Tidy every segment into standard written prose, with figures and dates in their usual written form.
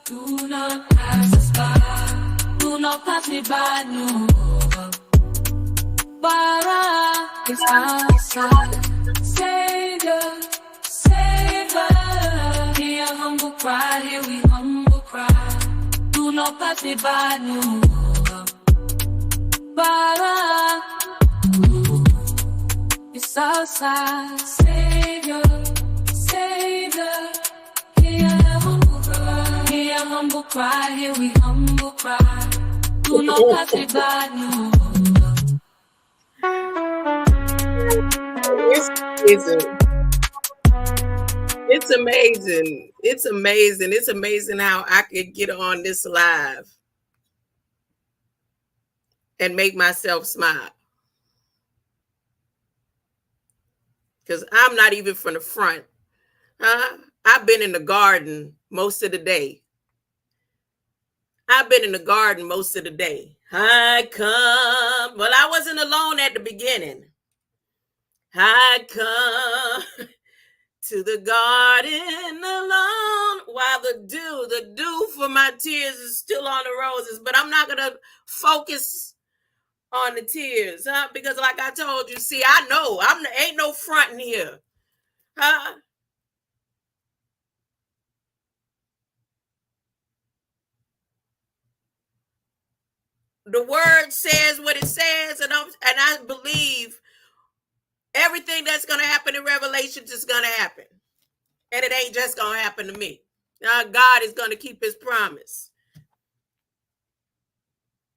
Do not pass us by. Do not pass me by, no. Bara is outside. Savior, Savior. Hear a humble cry, here we humble cry. Do not pass me by, no. Bara is outside. Savior, Savior. Hear a humble cry, here we humble cry. Do not pass me by, no. It's amazing. It's amazing. It's amazing. It's amazing how I could get on this live and make myself smile. Because I'm not even from the front. I've been in the garden most of the day. I've been in the garden most of the day. I come. Well, I wasn't alone at the beginning. I come to the garden alone while the dew for my tears is still on the roses. But I'm not going to focus on the tears, because like I told you, see, I know ain't no fronting here. The word says what it says, and I believe everything that's going to happen in Revelations is going to happen. And it ain't just going to happen to me. God is going to keep his promise.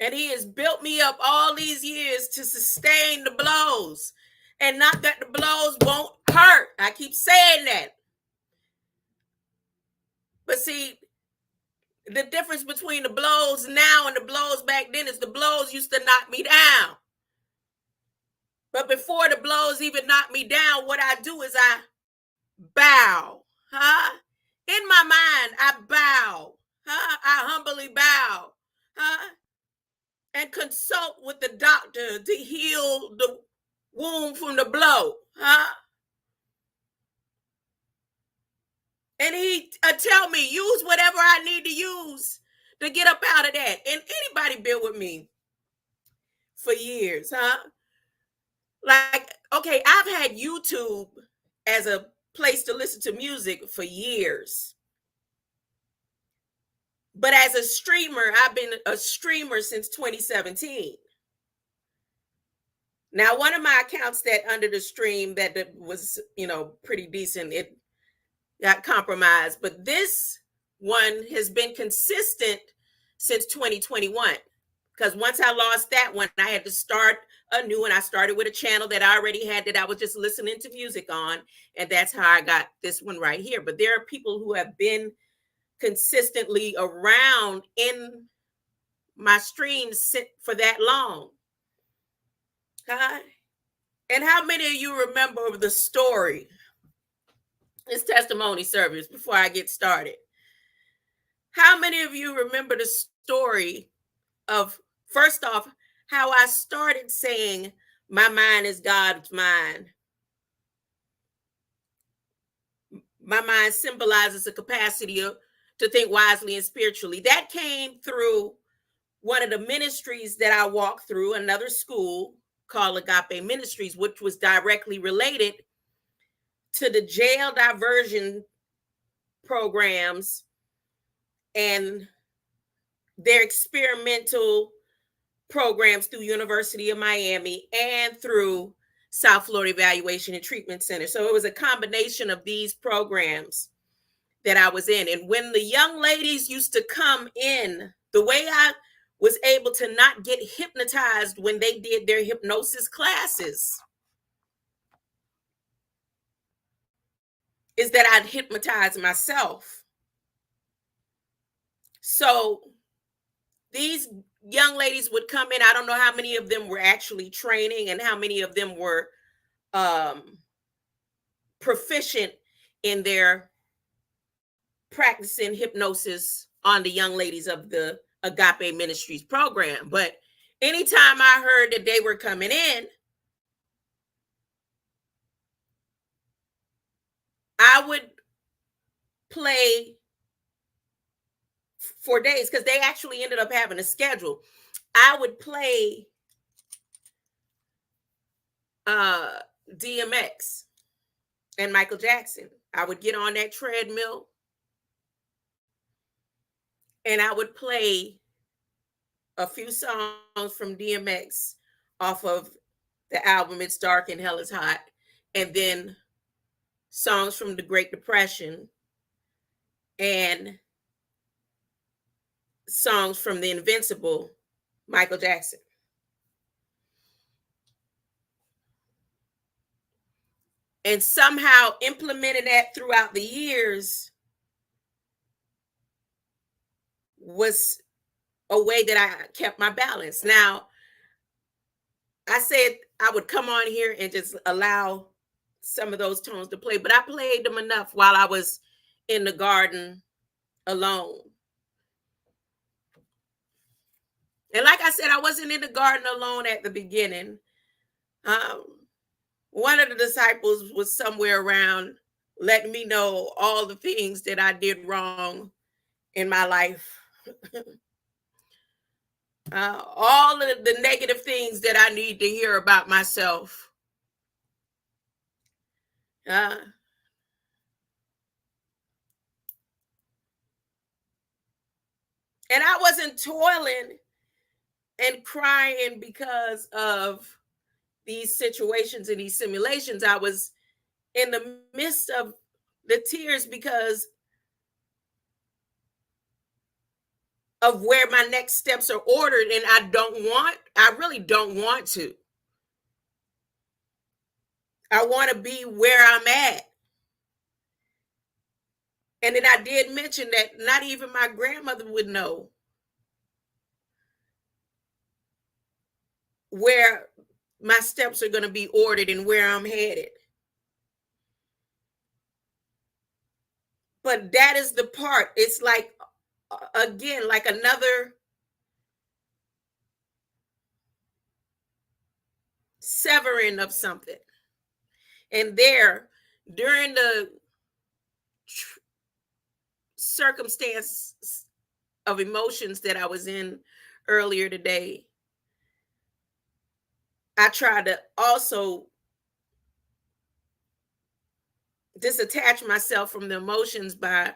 And he has built me up all these years to sustain the blows. And not that the blows won't hurt. I keep saying that. But see, the difference between the blows now and the blows back then is the blows used to knock me down. But before the blows even knock me down, what I do is I bow. In my mind, I bow. I humbly bow. And consult with the doctor to heal the wound from the blow. And he tell me, use whatever I need to use to get up out of that. And anybody been with me for years, Like, okay, I've had YouTube as a place to listen to music for years. But as a streamer, I've been a streamer since 2017. Now, one of my accounts that under the stream that was, pretty decent, it got compromised. But this one has been consistent since 2021. Because once I lost that one, I had to start a new one. I started with a channel that I already had that I was just listening to music on. And that's how I got this one right here. But there are people who have been consistently around in my streams for that long. And how many of you remember the story? It's testimony service before I get started. How many of you remember the story of, first off, how I started saying my mind is God's mind? My mind symbolizes the capacity to think wisely and spiritually. That came through one of the ministries that I walked through, another school called Agape Ministries, which was directly related to the jail diversion programs and their experimental programs through University of Miami and through South Florida Evaluation and Treatment Center. So it was a combination of these programs that I was in. And when the young ladies used to come in, the way I was able to not get hypnotized when they did their hypnosis classes is that I'd hypnotize myself. So these young ladies would come in. I don't know how many of them were actually training and how many of them were proficient in their practicing hypnosis on the young ladies of the Agape Ministries program. But anytime I heard that they were coming in, I would play for days because they actually ended up having a schedule. I would play uh DMX and Michael Jackson. I would get on that treadmill and I would play a few songs from DMX off of the album It's Dark and Hell is Hot, and then songs from the Great Depression and songs from the Invincible Michael Jackson. And somehow implementing that throughout the years was a way that I kept my balance. Now, I said I would come on here and just allow some of those tones to play, but I played them enough while I was in the garden alone. And like I said, I wasn't in the garden alone at the beginning. One of the disciples was somewhere around letting me know all the things that I did wrong in my life. All of the negative things that I need to hear about myself. And I wasn't toiling and crying because of these situations and these simulations. I was in the midst of the tears because of where my next steps are ordered, and I really don't want to. I want to be where I'm at. And then I did mention that not even my grandmother would know where my steps are going to be ordered and where I'm headed. But that is the part. It's like, again, like another severing of something. And there, during the circumstance of emotions that I was in earlier today, I tried to also disattach myself from the emotions by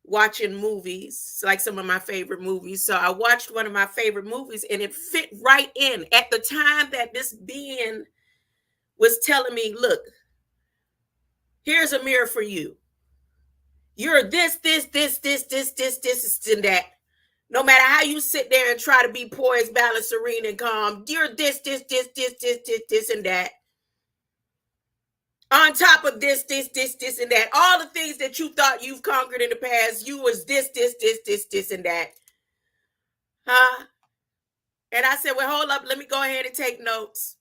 watching movies, like some of my favorite movies. So I watched one of my favorite movies and it fit right in at the time that this being was telling me, look, here's a mirror for you. You're this, and that. No matter how you sit there and try to be poised, balanced, serene, and calm, you're this, and that. On top of this, and that. All the things that you thought you've conquered in the past, you was this, and that. Huh? And I said, well, hold up. Let me go ahead and take notes.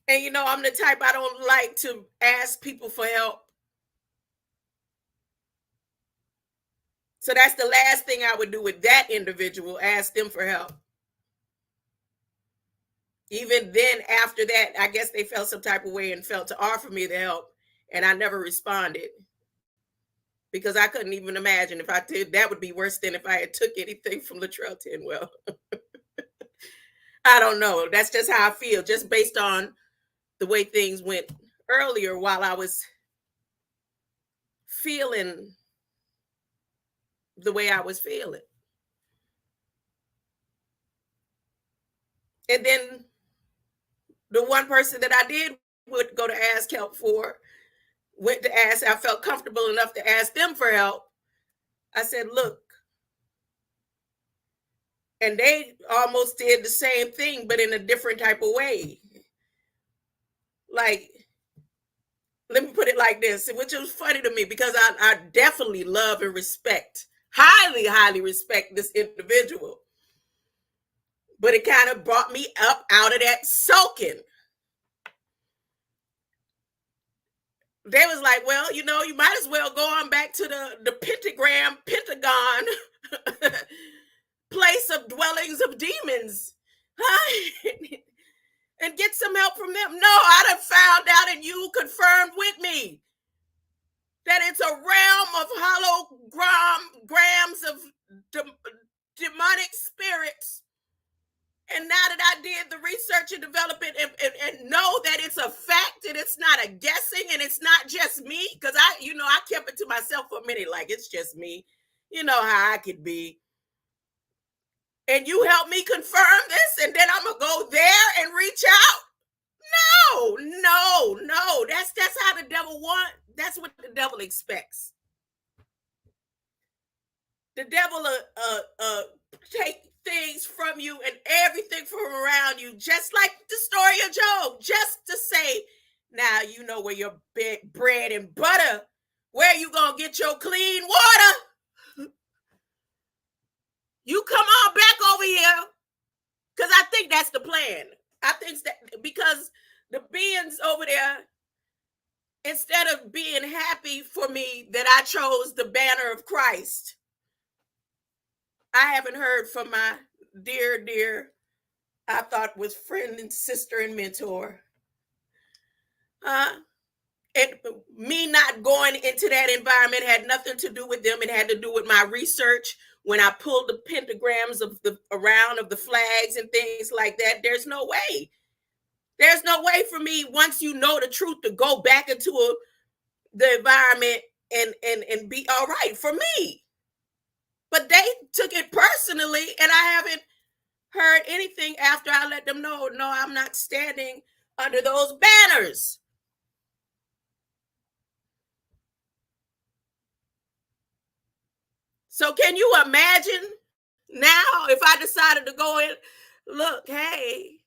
And you know, I'm the type, I don't like to ask people for help. So that's the last thing I would do with that individual, ask them for help. Even then, after that, I guess they felt some type of way and felt to offer me the help. And I never responded because I couldn't even imagine if I did. That would be worse than if I had took anything from Latrell Tinwell. I don't know. That's just how I feel, just based on the way things went earlier while I was feeling the way I was feeling. And then the one person that I did would go to ask help for, went to ask, I felt comfortable enough to ask them for help. I said, look, and they almost did the same thing, but in a different type of way. Like, let me put it like this, which was funny to me because I definitely love and respect, highly, highly respect this individual. But it kind of brought me up out of that soaking. They was like, well, you know, you might as well go on back to the pentagon place of dwellings of demons, huh? And get some help from them. No, I done found out, and you confirmed with me that it's a realm of holograms of demonic spirits. And now that I did the research and development and know that it's a fact and it's not a guessing and it's not just me, because I kept it to myself for a minute, like it's just me. You know how I could be. And you help me confirm this, and then I'm gonna go there and reach out. No. That's how the devil wants. That's what the devil expects. The devil take things from you and everything from around you, just like the story of Job, just to say, now you know where your bread and butter, where you gonna get your clean water. You come on back over here, because I think that's the plan. I think that because the beings over there, instead of being happy for me that I chose the banner of Christ, I haven't heard from my dear, I thought was friend and sister and mentor. And me not going into that environment had nothing to do with them. It had to do with my research. When I pulled the pentagrams of the flags and things like that, there's no way. There's no way for me, once you know the truth, to go back into the environment and be all right for me. But they took it personally, and I haven't heard anything after I let them know, no, I'm not standing under those banners. So can you imagine now if I decided to go in, look, hey,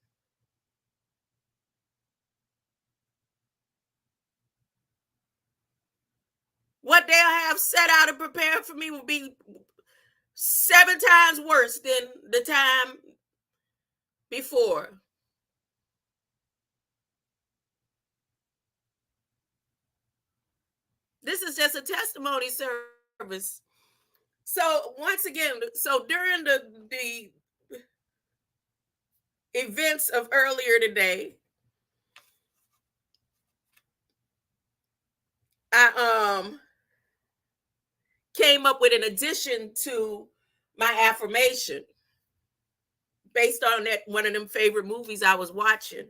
what they'll have set out and prepared for me will be 7 times worse than the time before. This is just a testimony service. So once again, so during the events of earlier today, I came up with an addition to my affirmation based on that one of them favorite movies I was watching.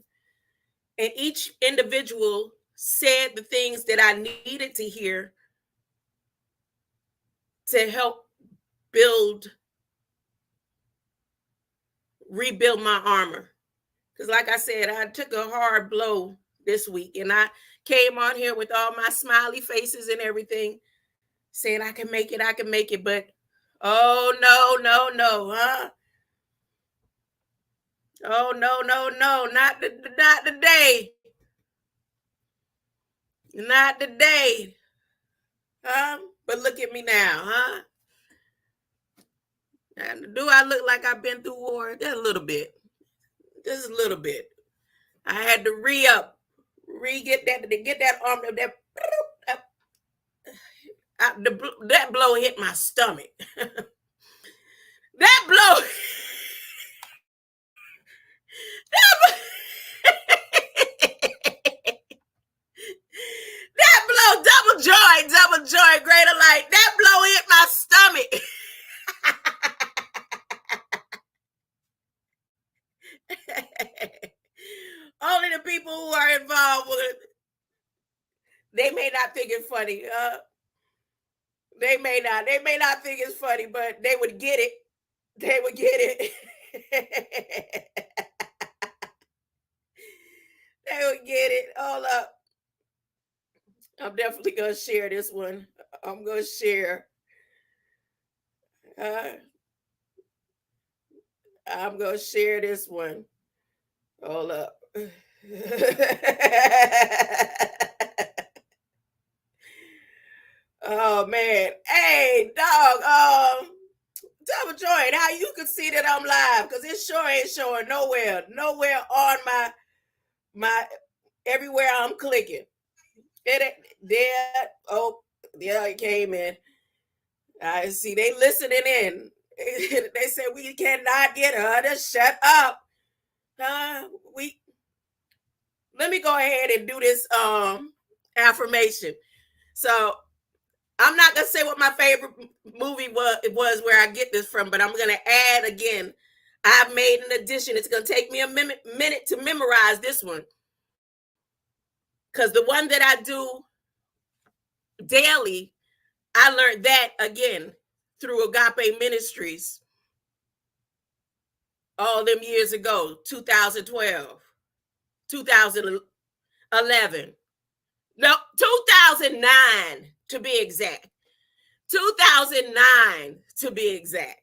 And each individual said the things that I needed to hear to help rebuild my armor. Because like I said, I took a hard blow this week, and I came on here with all my smiley faces and everything, saying I can make it, but oh no, huh? Oh no, not today. Not today. Huh? But look at me now, huh? Do I look like I've been through war? Just a little bit. Just a little bit. I had to get that arm, that blow hit my stomach. That blow. That blow, double joy, greater light. That blow hit my stomach. Only the people who are involved with it, they may not think it's funny. They may not think it's funny, but they would get it. They would get it. They would get it. Hold up. I'm definitely going to share this one. I'm going to share. I'm going to share this one. Hold up. Oh, man. Hey, dog. Double joint, how you can see that I'm live, because it sure ain't showing nowhere on my everywhere I'm clicking. It came in. I see they listening in. They said we cannot get her to shut up. Let me go ahead and do this affirmation. So I'm not gonna say what my favorite movie was where I get this from, but I'm gonna add again. I've made an addition. It's gonna take me a minute to memorize this one, because the one that I do daily, I learned that again through Agape Ministries all them years ago, 2012, 2011. No, 2009 to be exact. 2009 to be exact.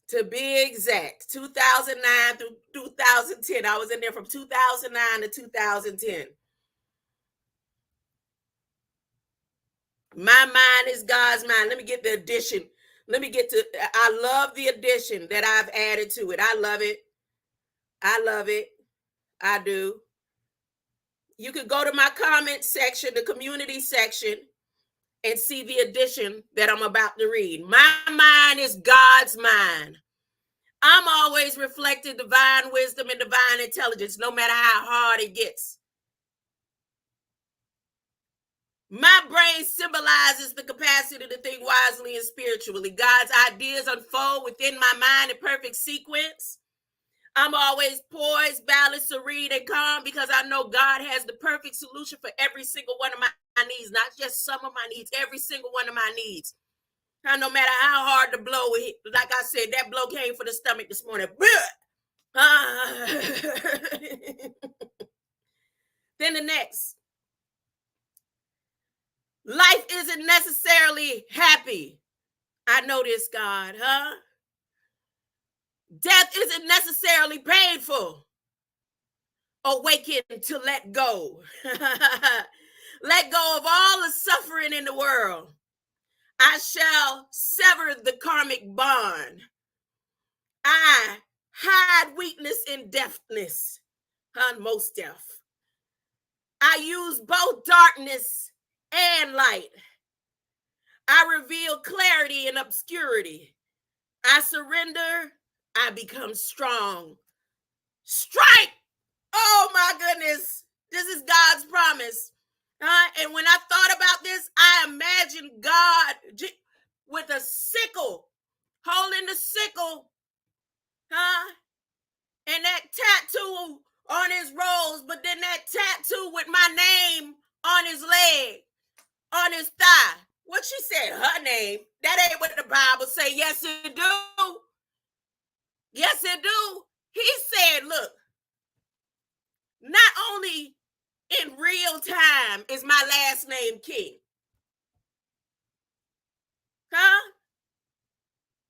To be exact, 2009 through 2010. I was in there from 2009 to 2010. My mind is God's mind. Let me get the addition. I love the addition that I've added to it. I love it. I love it. I do. You could go to my comment section, the community section, and see the addition that I'm about to read. My mind is God's mind. I'm always reflecting divine wisdom and divine intelligence, no matter how hard it gets. My brain symbolizes the capacity to think wisely and spiritually. God's ideas unfold within my mind in perfect sequence. I'm always poised, balanced, serene, and calm because I know God has the perfect solution for every single one of my needs, not just some of my needs, every single one of my needs. Now, no matter how hard the blow is, like I said, that blow came for the stomach this morning. Then the next. Life isn't necessarily happy. I know this, God, huh? Death isn't necessarily painful. Awaken to let go. Let go of all the suffering in the world. I shall sever the karmic bond. I hide weakness in deafness. Most deaf. I use both darkness and light. I reveal clarity in obscurity. I surrender. I become strong. Strike! Oh my goodness. This is God's promise. And when I thought about this, I imagined God with a sickle, holding the sickle, and that tattoo on his rose, but then that tattoo with my name on his leg, on his thigh. What she said, her name. That ain't what the Bible say. Yes, it do. Yes, it do. He said, look, not only in real time is my last name King.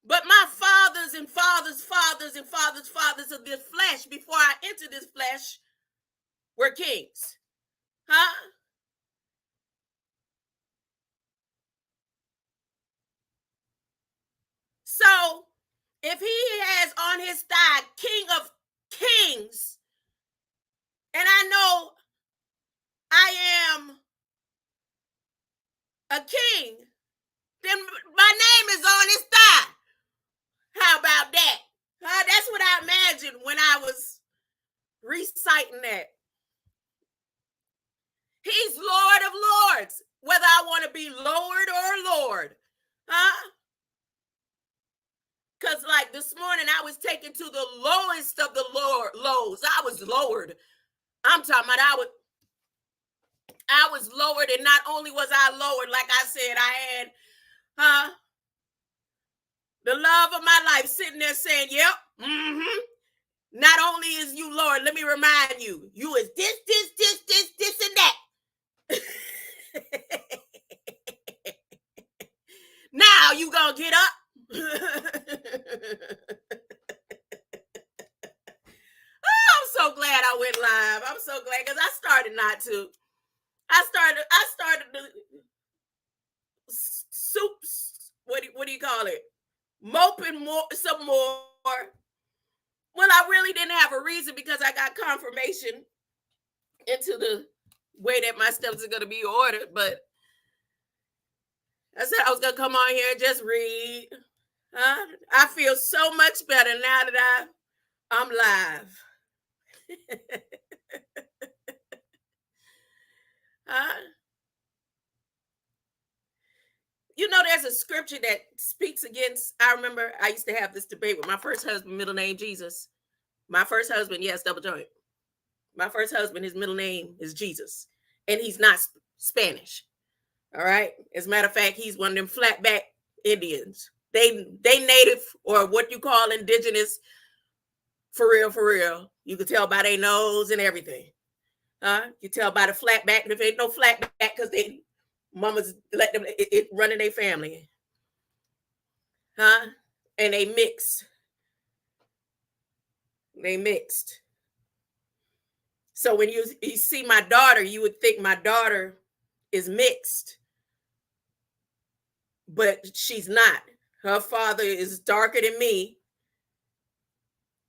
But my fathers and fathers' fathers and fathers' fathers of this flesh, before I entered this flesh, were kings. So, if he has on his thigh King of Kings, and I know I am a king, then my name is on his thigh. How about that? That's what I imagined when I was reciting that. He's Lord of Lords, whether I want to be Lord or Lord. Because like this morning, I was taken to the lowest of the lows. I was lowered. I'm talking about I was lowered, and not only was I lowered, like I said, I had the love of my life sitting there saying, yep, not only is you Lord, let me remind you, you is this, and that. Now you gonna get up. I'm so glad I went live. I'm so glad because I started not to. I started the soups. What do you call it? Moping more, some more. Well, I really didn't have a reason because I got confirmation into the way that my steps are going to be ordered. But I said I was gonna come on here and just read. Huh? I feel so much better now that I'm live. Huh? You know, there's a scripture that speaks against. I remember I used to have this debate with my first husband, middle name Jesus. My first husband, yes, double joint. My first husband, his middle name is Jesus, and he's not Spanish. All right. As a matter of fact, he's one of them flatback Indians. They native, or what you call indigenous, for real, for real. You can tell by their nose and everything. You tell by the flatback, and if ain't no flatback, because they mamas let them it run in their family. And they mixed. They mixed. So when you see my daughter, you would think my daughter is mixed, but she's not. Her father is darker than me,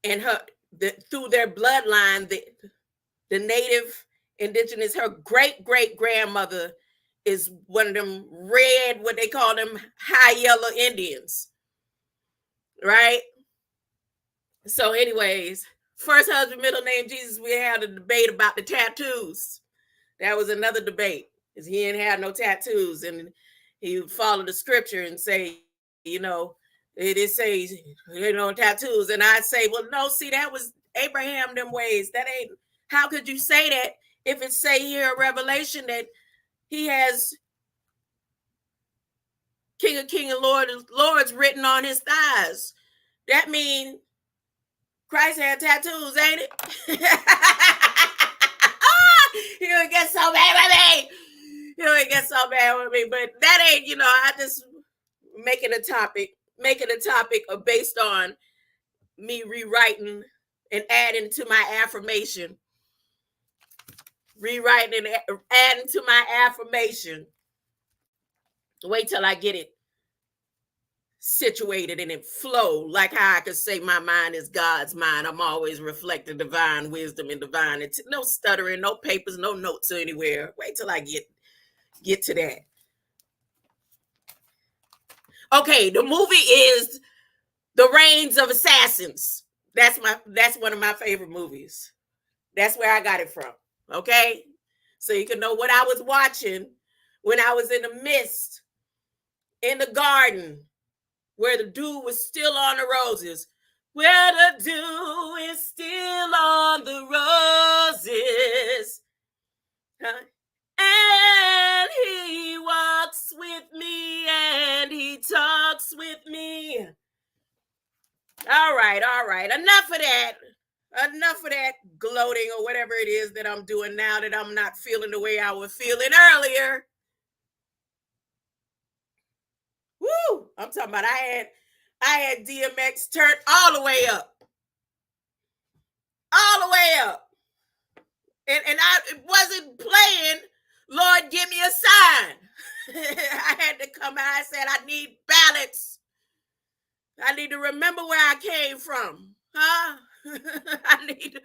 and through their bloodline, the native indigenous, her great grandmother is one of them red, what they call them, high yellow Indians, right? So, anyways, first husband, middle name Jesus. We had a debate about the tattoos. That was another debate, because he ain't had no tattoos, and he would follow the scripture and say, it says, tattoos. And I'd say, well, no, see, that was Abraham them ways. That ain't, how could you say that if it say here in Revelation that he has King of Kings and Lord of Lords written on his thighs? That means Christ had tattoos, ain't it? He would get so bad with me. He would get so bad with me. But that ain't, I just making a topic based on me rewriting and adding to my affirmation. Rewriting and adding to my affirmation. Wait till I get it situated and it flow, like how I could say my mind is God's mind. I'm always reflecting divine wisdom and divine. It's no stuttering, no papers, no notes anywhere. Wait till I get to that. Okay, the movie is The Reigns of Assassins. That's one of my favorite movies. That's where I got it from. Okay, so you can know what I was watching when I was in the mist in the garden, where the dew was still on the roses. Where the dew is still on the roses. And he walks with me and he talks with me. All right. Enough of that gloating or whatever it is that I'm doing now that I'm not feeling the way I was feeling earlier. Woo! I'm talking about I had DMX turned all the way up. All the way up. And I wasn't playing, Lord, give me a sign. I had to come out. I said, I need balance. I need to remember where I came from. I need to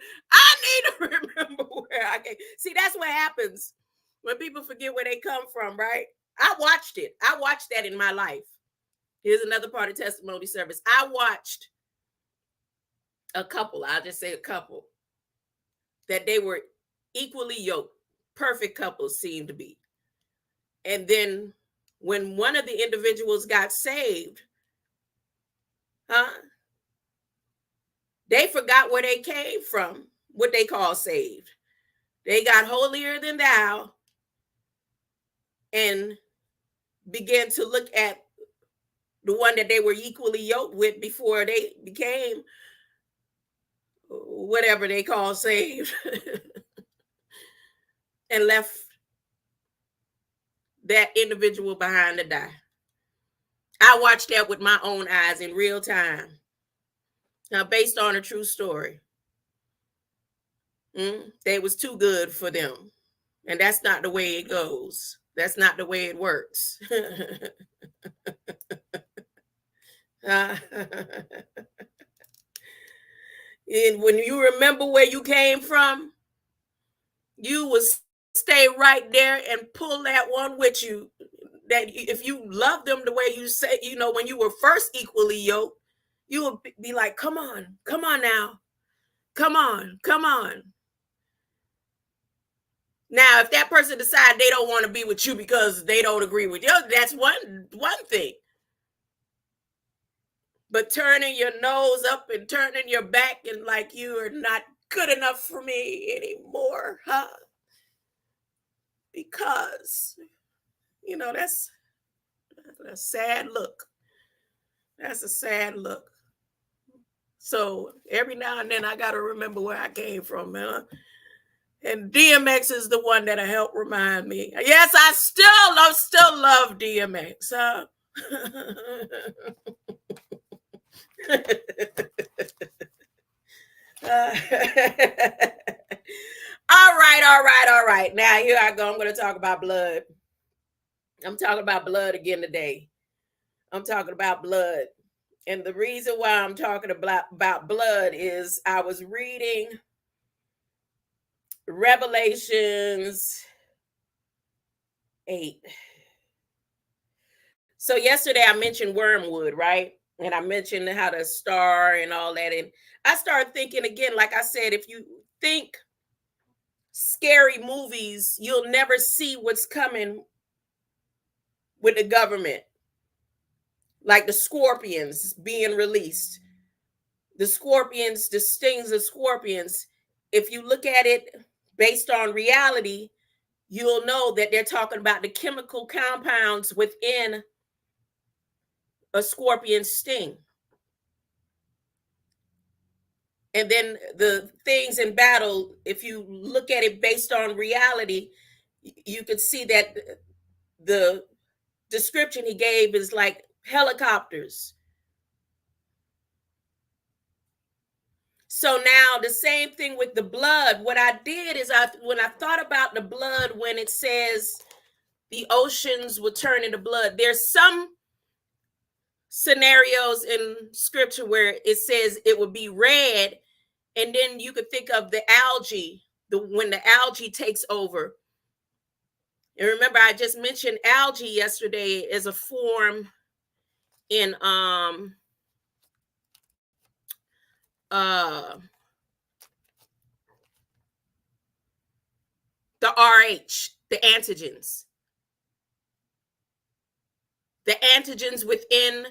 remember where I came. See, that's what happens when people forget where they come from, right? I watched it. I watched that in my life. Here's another part of testimony service. I watched a couple, I'll just say a couple, that they were equally yoked. Perfect couples seemed to be. And then when one of the individuals got saved, they forgot where they came from, what they call saved. They got holier than thou and began to look at the one that they were equally yoked with before they became whatever they call saved and left that individual behind to die. I watched that with my own eyes in real time. Now, based on a true story. They was too good for them. And that's not the way it goes. That's not the way it works. And when you remember where you came from, you will stay right there and pull that one with you that if you love them the way you say, when you were first equally yoked, you would be like, come on now, come on. Now, if that person decides they don't want to be with you because they don't agree with you, that's one thing. But turning your nose up and turning your back and like you are not good enough for me anymore, huh? Because, that's a sad look. That's a sad look. So every now and then I got to remember where I came from, man. And DMX is the one that'll help remind me. Yes, I still love DMX. Huh? All right. Now here I go. I'm going to talk about blood. I'm talking about blood again today. I'm talking about blood. And the reason why I'm talking about blood is I was reading Revelations 8. So yesterday I mentioned wormwood, right? And I mentioned how to star and all that. And I started thinking again, like I said, if you think scary movies, you'll never see what's coming with the government. Like the scorpions being released. The scorpions, the stings of scorpions. If you look at it based on reality, you'll know that they're talking about the chemical compounds within a scorpion sting. And then the things in battle, if you look at it based on reality, you could see that the description he gave is like helicopters. So now the same thing with the blood. What I did is when I thought about the blood, when it says the oceans will turn into blood, there's some scenarios in scripture where it says it would be red, and then you could think of the algae, when the algae takes over. And remember, I just mentioned algae yesterday as a form in the RH, the antigens. The antigens within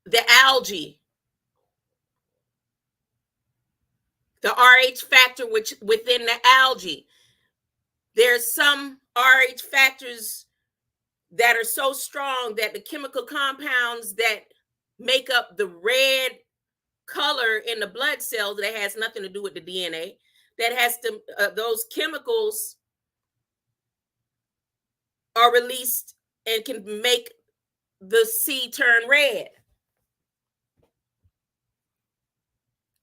the algae. The RH factor which within the algae. There's some RH factors that are so strong that the chemical compounds that make up the red color in the blood cells, that has nothing to do with the DNA, that has to those chemicals are released and can make the sea turn red.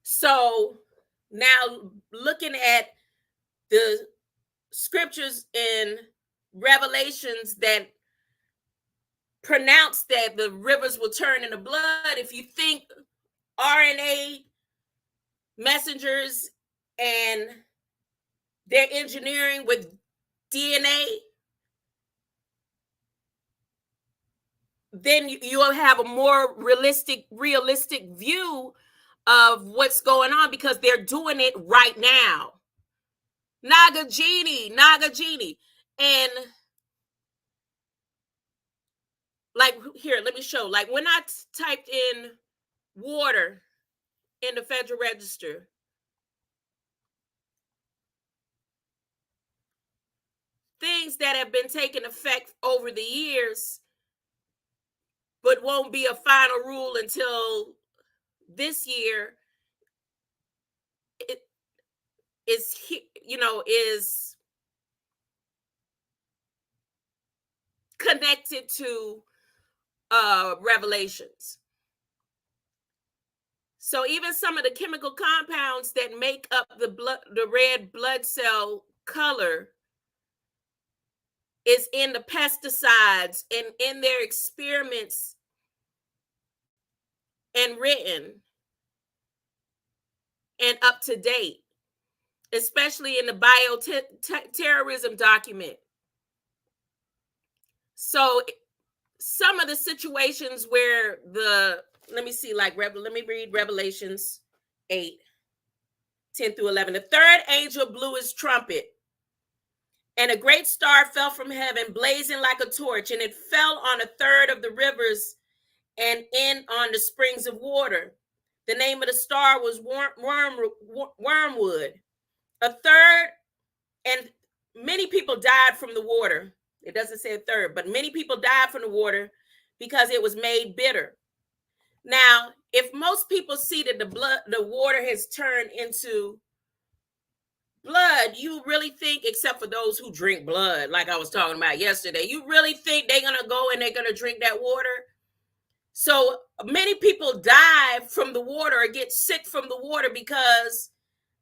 So now looking at the scriptures in Revelations that pronounce that the rivers will turn into blood, if you think RNA messengers and their engineering with DNA, then you'll have a more realistic view of what's going on, because they're doing it right now. Nagagini. And like here, let me show. Like when I typed in water in the Federal Register, things that have been taking effect over the years, but won't be a final rule until this year, it is, is connected to Revelations. So even some of the chemical compounds that make up the red blood cell color is in the pesticides and in their experiments and written and up to date, especially in the bioterrorism document. So some of the situations where let me see, like, let me read Revelations 8, 10 through 11. The third angel blew his trumpet, and a great star fell from heaven, blazing like a torch, and it fell on a third of the rivers and in on the springs of water. The name of the star was Wormwood. A third, and many people died from the water. It doesn't say a third, but many people died from the water because it was made bitter. Now, if most people see that the water has turned into blood, you really think, except for those who drink blood, like I was talking about yesterday, you really think they're going to go and they're going to drink that water? So many people die from the water or get sick from the water because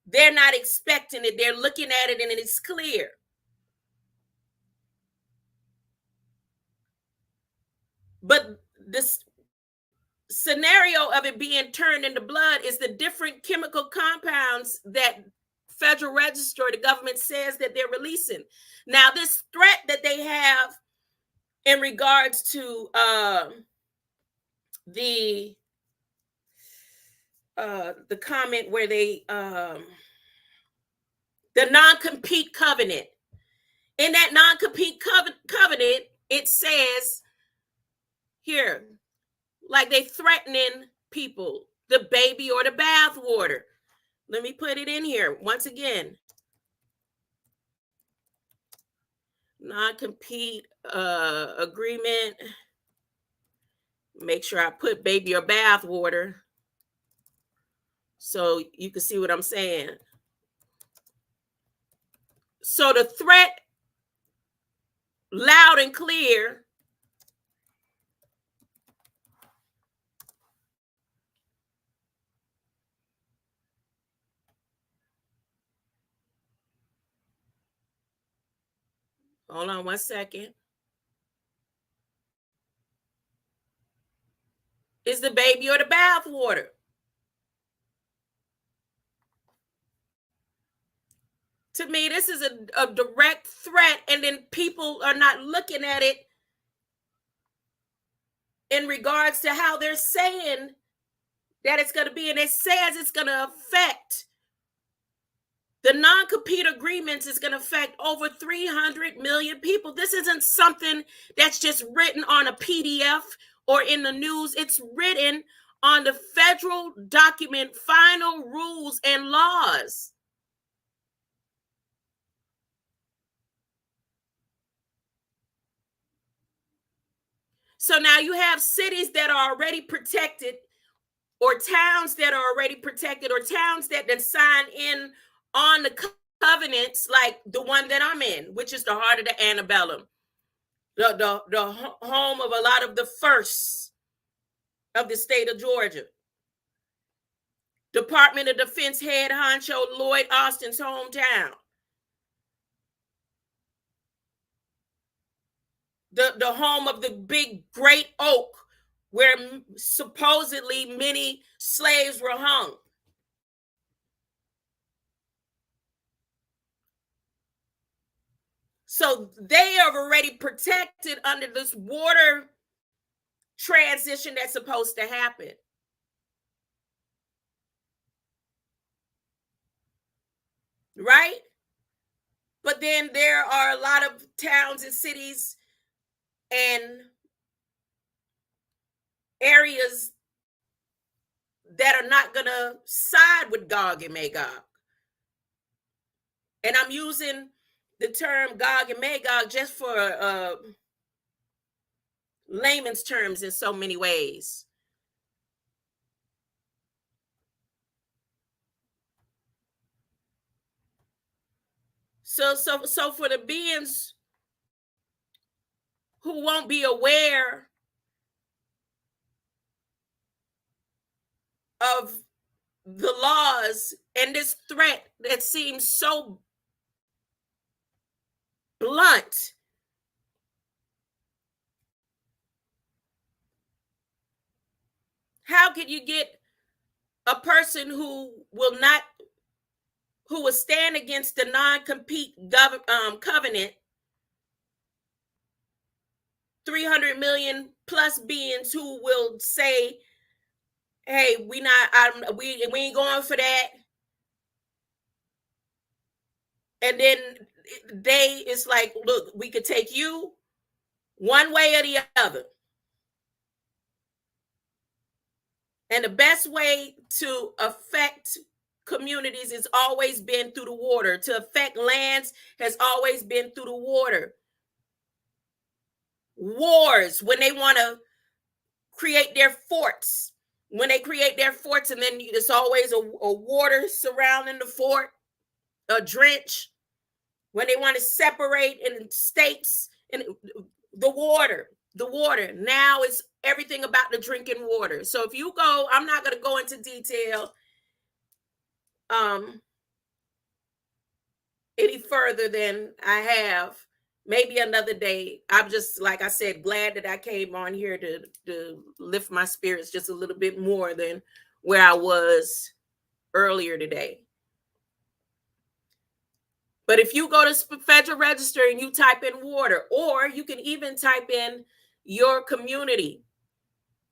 they're not expecting it. They're looking at it and it's clear. But this scenario of it being turned into blood is the different chemical compounds that Federal Register, the government says that they're releasing. Now, this threat that they have in regards to the comment where they the non-compete covenant. In that non-compete covenant, it says here, like they threatening people, the baby or the bath water. Let me put it in here once again. Non-compete agreement. Make sure I put baby or bath water so you can see what I'm saying. So the threat, loud and clear, hold on one second, is the baby or the bath water. To me, this is a direct threat, and then people are not looking at it in regards to how they're saying that it's going to be, and it says it's going to affect the non-compete agreements is going to affect over 300 million people. This isn't something that's just written on a PDF or in the news. It's written on the federal document, final rules and laws. So now you have cities that are already protected, or towns that are already protected, or towns that then sign in on the covenants, like the one that I'm in, which is the heart of the antebellum, the home of a lot of the firsts of the state of Georgia. Department of Defense head honcho Lloyd Austin's hometown. The home of the big great oak where supposedly many slaves were hung. So they are already protected under this water transition that's supposed to happen. Right? But then there are a lot of towns and cities and areas that are not going to side with Gog and Magog. And I'm using the term Gog and Magog just for layman's terms in so many ways. So for the beings who won't be aware of the laws and this threat that seems so blunt, how could you get a person who will stand against the non-compete covenant 300 million plus beings who will say, hey, we ain't going for that. And then it's like, look, we could take you one way or the other. And the best way to affect communities has always been through the water. To affect lands has always been through the water. Wars, when they want to create their forts, and then it's always a water surrounding the fort, a drench. When they want to separate in states, and the water. Now it's everything about the drinking water. So if you go, I'm not going to go into detail any further than I have. Maybe another day. I'm just, like I said, glad that I came on here to lift my spirits just a little bit more than where I was earlier today. But if you go to Federal Register and you type in water, or you can even type in your community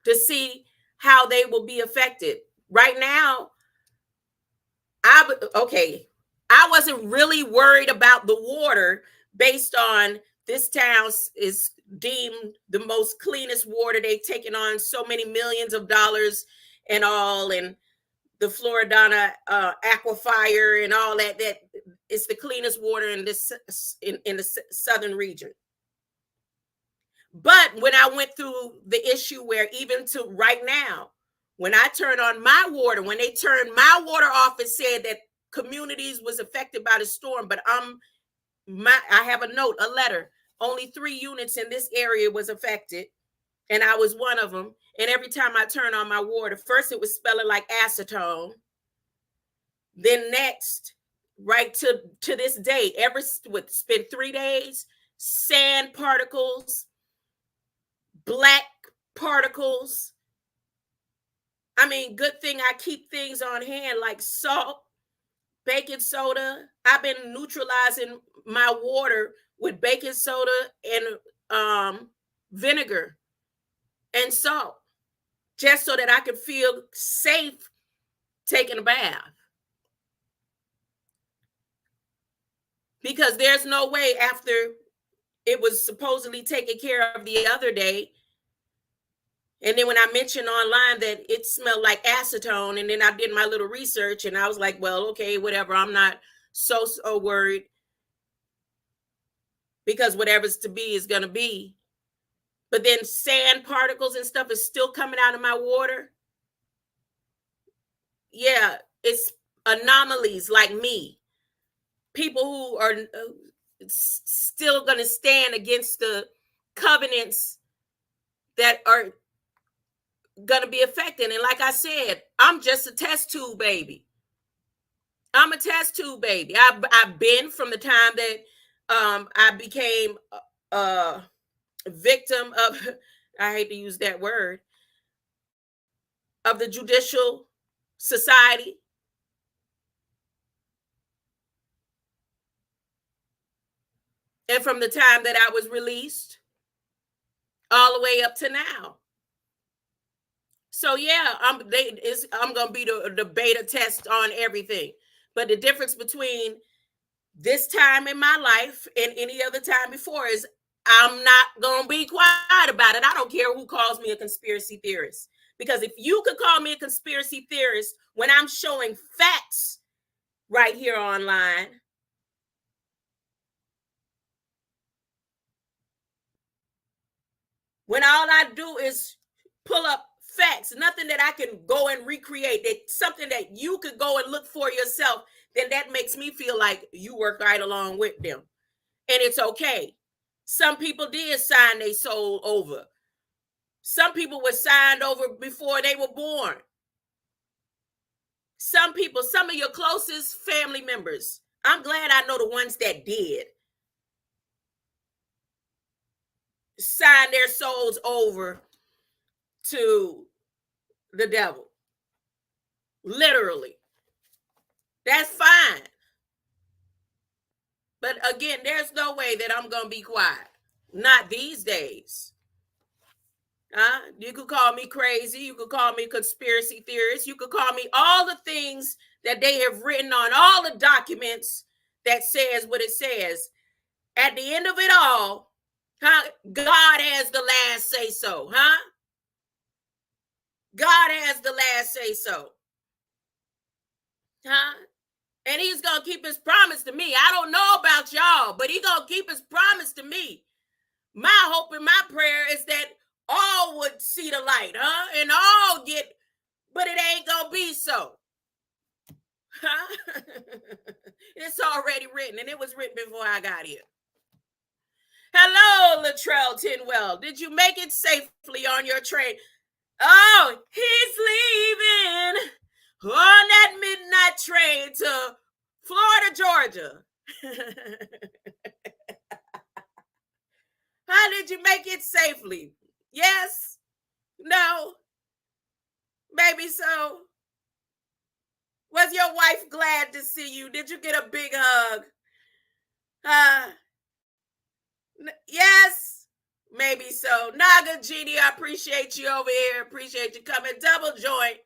to see how they will be affected. Right now, I wasn't really worried about the water based on this town is deemed the most cleanest water. They've taken on so many millions of dollars and all, and the Floridana aquifer and all that it's the cleanest water in this in the southern region. But when I went through the issue where even to right now, when I turned on my water, when they turned my water off, it said that communities was affected by the storm. But I have a note, a letter. Only 3 units in this area was affected, and I was one of them. And every time I turn on my water, first it was spelling like acetone. Then next, right to this day, it's been 3 days, sand particles, black particles. I mean, good thing I keep things on hand like salt, baking soda. I've been neutralizing my water with baking soda and vinegar and salt, just so that I could feel safe taking a bath. Because there's no way, after it was supposedly taken care of the other day, and then when I mentioned online that it smelled like acetone, and then I did my little research, and I was like, well, okay, whatever. I'm not so worried, because whatever's to be is going to be. But then sand particles and stuff is still coming out of my water. Yeah, it's anomalies like me. People who are still going to stand against the covenants that are going to be affected. And like I said, I'm just a test tube baby. I'm a test tube baby. I've been from the time that I became a victim of, I hate to use that word, of the judicial society. And from the time that I was released all the way up to now. So yeah, I'm going to be the beta test on everything. But the difference between this time in my life and any other time before is I'm not going to be quiet about it. I don't care who calls me a conspiracy theorist. Because if you could call me a conspiracy theorist when I'm showing facts right here online, when all I do is pull up facts, nothing that I can go and recreate, that something that you could go and look for yourself, then that makes me feel like you work right along with them. And it's okay. Some people did sign their soul over. Some people were signed over before they were born. Some people, some of your closest family members, I'm glad I know the ones that did sign their souls over to the devil. Literally. That's fine. But again, there's no way that I'm going to be quiet. Not these days. You could call me crazy. You could call me conspiracy theorist. You could call me all the things that they have written on all the documents that says what it says. At the end of it all, God has the last say so, God has the last say so, and he's going to keep his promise to me. I don't know about y'all, but he's going to keep his promise to me. My hope and my prayer is that all would see the light, and all get, but it ain't going to be so. It's already written, and it was written before I got here. Hello, Latrell Tinwell. Did you make it safely on your train? Oh, he's leaving on that midnight train to Florida, Georgia. How did you make it safely? Yes? No? Maybe so. Was your wife glad to see you? Did you get a big hug? Yes, maybe so. Naga Genie, I appreciate you over here. Appreciate you coming. Double joint.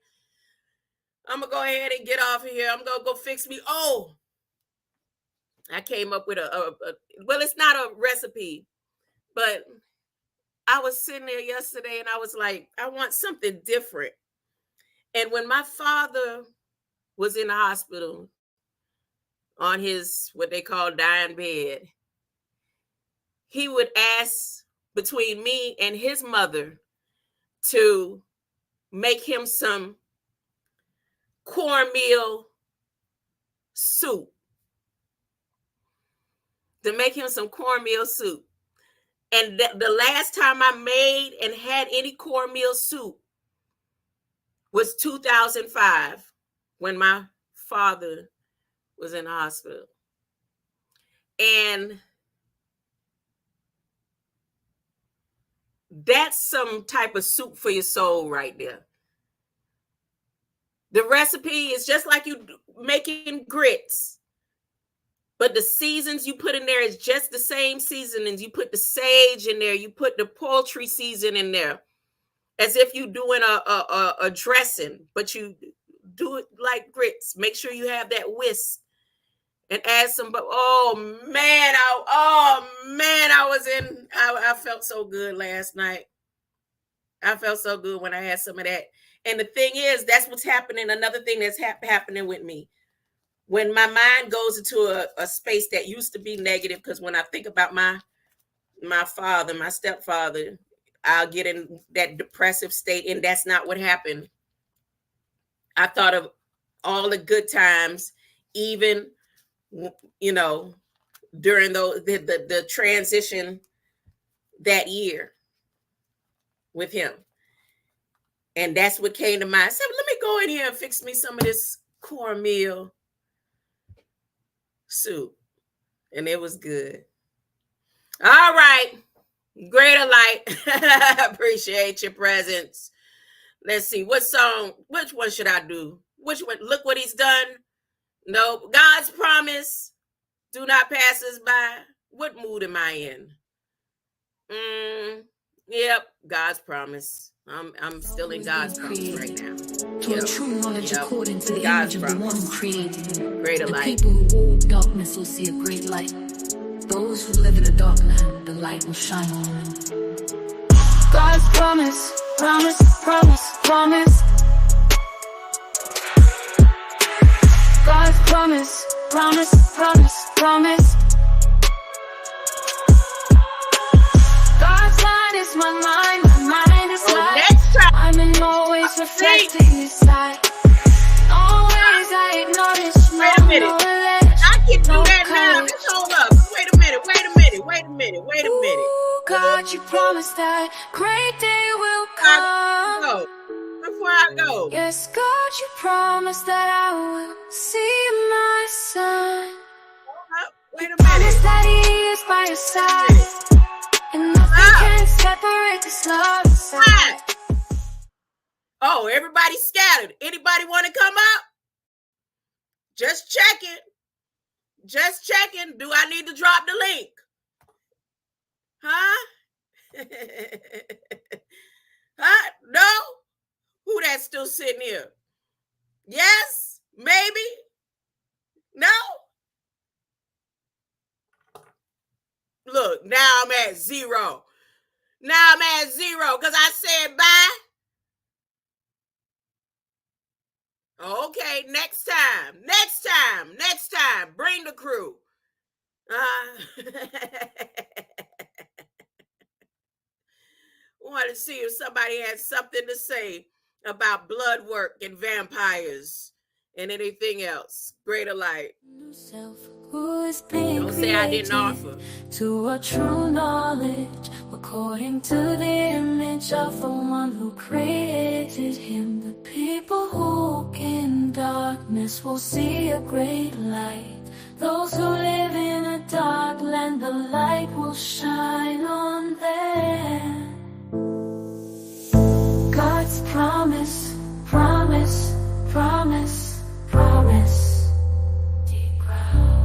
I'm going to go ahead and get off of here. I'm going to go fix me. Oh, I came up with well, it's not a recipe, but I was sitting there yesterday and I was like, I want something different. And when my father was in the hospital on his, what they call dying bed, he would ask between me and his mother to make him some cornmeal soup. To make him some cornmeal soup. And the last time I made and had any cornmeal soup was 2005, when my father was in the hospital. And that's some type of soup for your soul right there. The recipe is just like you making grits, but the seasons you put in there is just the same seasonings. You put the sage in there, you put the poultry season in there, as if you're doing a dressing, but you do it like grits. Make sure you have that whisk and add some. But oh man, I felt so good last night. I felt so good when I had some of that. And the thing is, that's what's happening. Another thing that's happening with me. When my mind goes into a space that used to be negative, because when I think about my father, my stepfather, I'll get in that depressive state, and that's not what happened. I thought of all the good times, even, during the transition that year with him. And that's what came to mind. I said, let me go in here and fix me some of this cornmeal soup. And it was good. All right. Greater light. Appreciate your presence. Let's see. Which one should I do? Which one? Look what he's done. No. God's promise. Do not pass us by. What mood am I in? Yep. God's promise. I'm still in God's promise right now. To a true knowledge according to the God's image of the one who created you. Greater The light. people who walk darkness will see a great light. Those who live in the dark land, the light will shine on them. God's promise, promise, promise, promise. God's promise, promise, promise, promise. God's mind is my mind is light. Next time. I'm in always reflecting his side. Always I acknowledge. Wait a minute. I can do that now. Just hold up. Wait a minute. Ooh, God, you promised that great day will come. Before I go. Yes, God, you promised that I will see my son. Wait a Promise minute. that he is by your side. And nothing can separate this love inside. Oh, everybody scattered. Anybody want to come up? Just checking. Do I need to drop the link? Huh? No? Who that's still sitting here? Yes? Maybe? No? Look, now I'm at 0. Now I'm at 0 because I said bye. Okay, next time. Bring the crew. Wanted to see if somebody had something to say about blood work and vampires and anything else. Greater light. Don't say I didn't offer. To a true knowledge, according to the image of the one who created him. The people who walk in darkness will see a great light. Those who live in a dark land, the light will shine on them. God's promise, promise, promise, promise. Deep ground.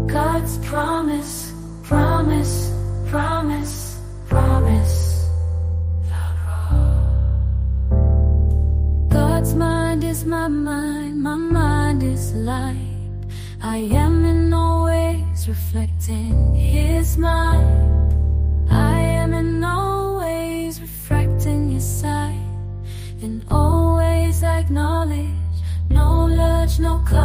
God's promise, promise, promise, promise. Loud roar. God's mind is my mind is light. I am in all ways reflecting His mind. I am in all ways refracting His sight. In all ways I acknowledge no lurch, no color.